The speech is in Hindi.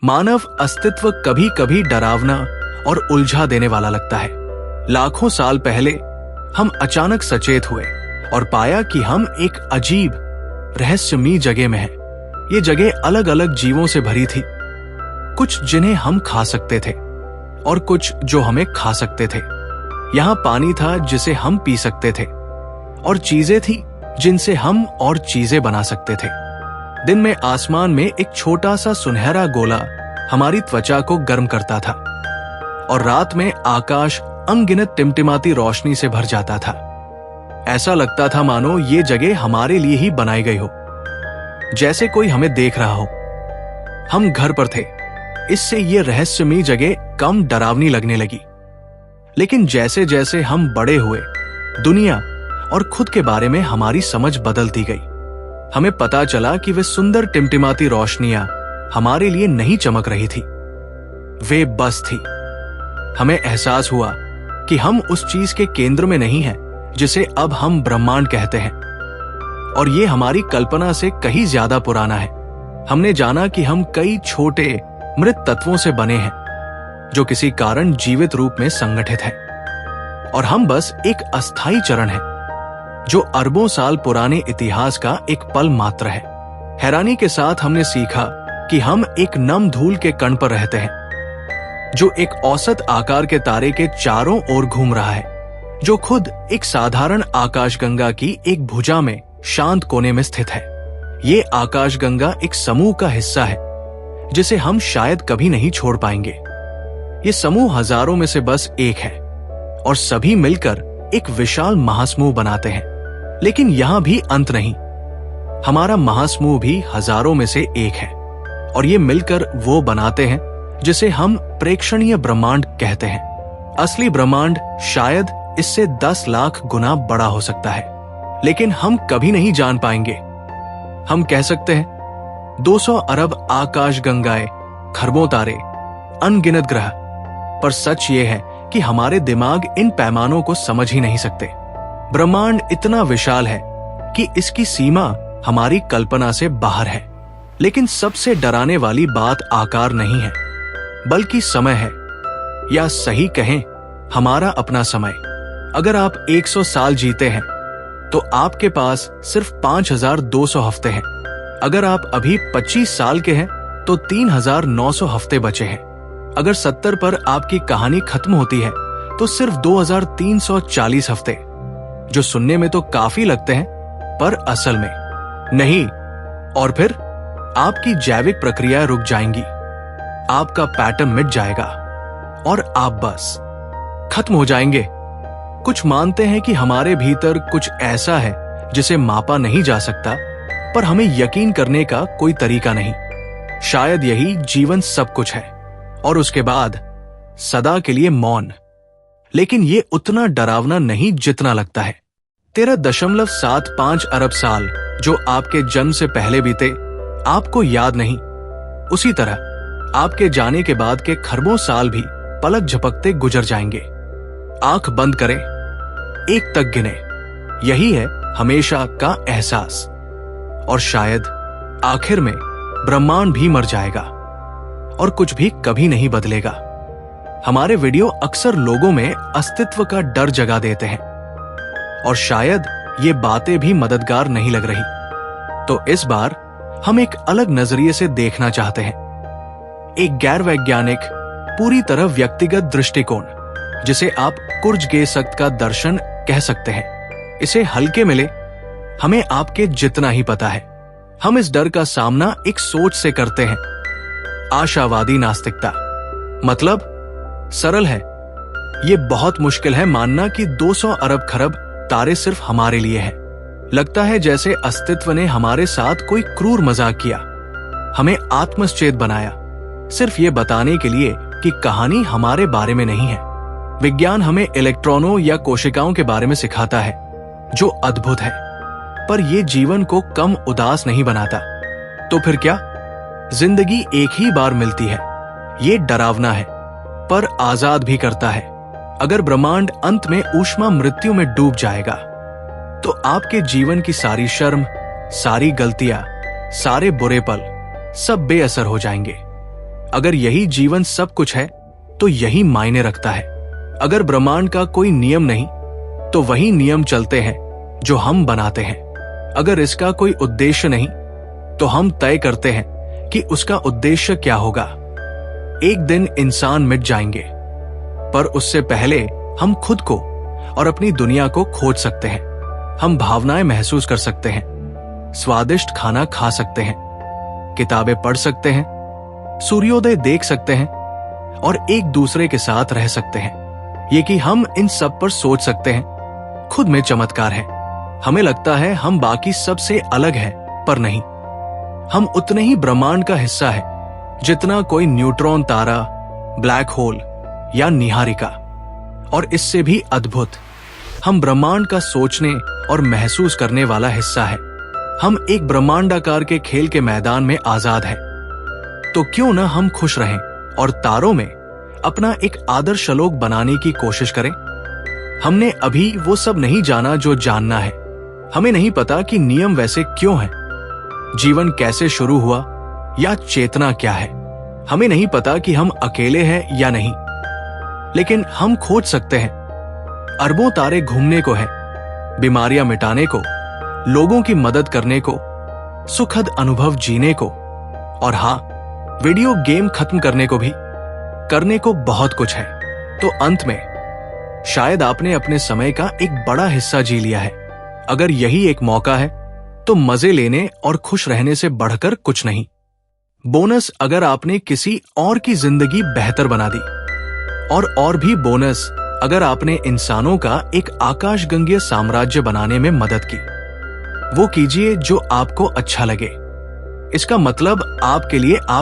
मानव अस्तित्व कभी कभी डरावना और उलझा देने वाला लगता है। लाखों साल पहले हम अचानक सचेत हुए और पाया कि हम एक अजीब रहस्यमयी जगह में हैं। ये जगह अलग अलग जीवों से भरी थी, कुछ जिन्हें हम खा सकते थे और कुछ जो हमें खा सकते थे। यहाँ पानी था जिसे हम पी सकते थे और चीजें थी जिनसे हम और चीजें बना सकते थे। दिन में आसमान में एक छोटा सा सुनहरा गोला हमारी त्वचा को गर्म करता था और रात में आकाश अनगिनत टिमटिमाती रोशनी से भर जाता था। ऐसा लगता था मानो ये जगह हमारे लिए ही बनाई गई हो, जैसे कोई हमें देख रहा हो। हम घर पर थे, इससे ये रहस्यमयी जगह कम डरावनी लगने लगी। लेकिन जैसे जैसे हम बड़े हुए, दुनिया और खुद के बारे में हमारी समझ बदलती गई। हमें पता चला कि वे सुंदर टिमटिमाती रोशनियां हमारे लिए नहीं चमक रही थी, वे बस थी। हमें एहसास हुआ कि हम उस चीज के केंद्र में नहीं हैं जिसे अब हम ब्रह्मांड कहते हैं, और ये हमारी कल्पना से कहीं ज्यादा पुराना है। हमने जाना कि हम कई छोटे मृत तत्वों से बने हैं जो किसी कारण जीवित रूप में संगठित हैं, और हम बस एक अस्थायी चरण है जो अरबों साल पुराने इतिहास का एक पल मात्र है। हैरानी के साथ हमने सीखा कि हम एक नम धूल के कण पर रहते हैं जो एक औसत आकार के तारे के चारों ओर घूम रहा है, जो खुद एक साधारण आकाशगंगा की एक भुजा में शांत कोने में स्थित है। ये आकाशगंगा एक समूह का हिस्सा है जिसे हम शायद कभी नहीं छोड़ पाएंगे। ये समूह हजारों में से बस एक है और सभी मिलकर एक विशाल महासमूह बनाते हैं। लेकिन यहां भी अंत नहीं। हमारा महासमूह भी हजारों में से एक है और ये मिलकर वो बनाते हैं जिसे हम प्रेक्षणीय ब्रह्मांड कहते हैं। असली ब्रह्मांड शायद इससे 10 लाख गुना बड़ा हो सकता है, लेकिन हम कभी नहीं जान पाएंगे। हम कह सकते हैं 200 अरब आकाशगंगाएं, खरबों तारे, अनगिनत ग्रह, पर सच ये है कि हमारे दिमाग इन पैमानों को समझ ही नहीं सकते। ब्रह्मांड इतना विशाल है कि इसकी सीमा हमारी कल्पना से बाहर है। लेकिन सबसे डराने वाली बात आकार नहीं है, बल्कि समय है, या सही कहें हमारा अपना समय। अगर आप 100 साल जीते हैं तो आपके पास सिर्फ 5200 हफ्ते हैं। अगर आप अभी 25 साल के हैं तो 3900 हफ्ते बचे हैं। अगर 70 पर आपकी कहानी खत्म होती है तो सिर्फ 2340 हफ्ते, जो सुनने में तो काफी लगते हैं पर असल में नहीं। और फिर आपकी जैविक प्रक्रिया रुक जाएंगी, आपका पैटर्न मिट जाएगा और आप बस खत्म हो जाएंगे। कुछ मानते हैं कि हमारे भीतर कुछ ऐसा है जिसे मापा नहीं जा सकता, पर हमें यकीन करने का कोई तरीका नहीं। शायद यही जीवन सब कुछ है और उसके बाद सदा के लिए मौन। लेकिन ये उतना डरावना नहीं जितना लगता है। 13.75 अरब साल जो आपके जन्म से पहले बीते, आपको याद नहीं। उसी तरह आपके जाने के बाद के खरबों साल भी पलक झपकते गुजर जाएंगे। आंख बंद करें, 1 तक गिने। यही है हमेशा का एहसास। और शायद आखिर में ब्रह्मांड भी मर जाएगा और कुछ भी कभी नहीं बदलेगा। हमारे वीडियो अक्सर लोगों में अस्तित्व का डर जगा देते हैं और शायद ये बातें भी मददगार नहीं लग रही। तो इस बार हम एक अलग नजरिए से देखना चाहते हैं, एक गैर वैज्ञानिक, पूरी तरह व्यक्तिगत दृष्टिकोण, जिसे आप कुर्जगेसक्त का दर्शन कह सकते हैं। इसे हल्के मिले, हमें आपके जितना ही पता है। हम इस डर का सामना एक सोच से करते हैं, आशावादी नास्तिकता। मतलब सरल है, ये बहुत मुश्किल है मानना कि 200 अरब खरब तारे सिर्फ हमारे लिए हैं। लगता है जैसे अस्तित्व ने हमारे साथ कोई क्रूर मजाक किया, हमें आत्मश्चेत बनाया, सिर्फ ये बताने के लिए कि कहानी हमारे बारे में नहीं है। विज्ञान हमें इलेक्ट्रॉनों या कोशिकाओं के बारे में सिखाता है जो अद्भुत है, पर यह जीवन को कम उदास नहीं बनाता। तो फिर क्या? जिंदगी एक ही बार मिलती है, ये डरावना है पर आजाद भी करता है। अगर ब्रह्मांड अंत में ऊष्मा मृत्यु में डूब जाएगा तो आपके जीवन की सारी शर्म, सारी गलतियां, सारे बुरे पल सब बेअसर हो जाएंगे। अगर यही जीवन सब कुछ है तो यही मायने रखता है। अगर ब्रह्मांड का कोई नियम नहीं तो वही नियम चलते हैं जो हम बनाते हैं। अगर इसका कोई उद्देश्य नहीं तो हम तय करते हैं कि उसका उद्देश्य क्या होगा। एक दिन इंसान मिट जाएंगे, पर उससे पहले हम खुद को और अपनी दुनिया को खोज सकते हैं। हम भावनाएं महसूस कर सकते हैं, स्वादिष्ट खाना खा सकते हैं, किताबें पढ़ सकते हैं, सूर्योदय देख सकते हैं और एक दूसरे के साथ रह सकते हैं। ये कि हम इन सब पर सोच सकते हैं, खुद में चमत्कार है। हमें लगता है हम बाकी सबसे अलग हैं, पर नहीं। हम उतने ही ब्रह्मांड का हिस्सा है जितना कोई न्यूट्रॉन तारा, ब्लैक होल या निहारिका। और इससे भी अद्भुत, हम ब्रह्मांड का सोचने और महसूस करने वाला हिस्सा है। हम एक ब्रह्मांडाकार के खेल के मैदान में आजाद हैं। तो क्यों ना हम खुश रहें और तारों में अपना एक आदर्श लोक बनाने की कोशिश करें। हमने अभी वो सब नहीं जाना जो जानना है। हमें नहीं पता कि नियम वैसे क्यों हैं, जीवन कैसे शुरू हुआ या चेतना क्या है। हमें नहीं पता कि हम अकेले हैं या नहीं, लेकिन हम खोज सकते हैं। अरबों तारे घूमने को है, बीमारियां मिटाने को, लोगों की मदद करने को, सुखद अनुभव जीने को, और हाँ, वीडियो गेम खत्म करने को भी। करने को बहुत कुछ है। तो अंत में शायद आपने अपने समय का एक बड़ा हिस्सा जी लिया है। अगर यही एक मौका है तो मजे लेने और खुश रहने से बढ़कर कुछ नहीं। बोनस अगर आपने किसी और की जिंदगी बेहतर बना दी, और भी बोनस अगर आपने इंसानों का एक आकाशगंगीय साम्राज्य बनाने में मदद की। वो कीजिए जो आपको अच्छा लगे। इसका मतलब आपके लिए आप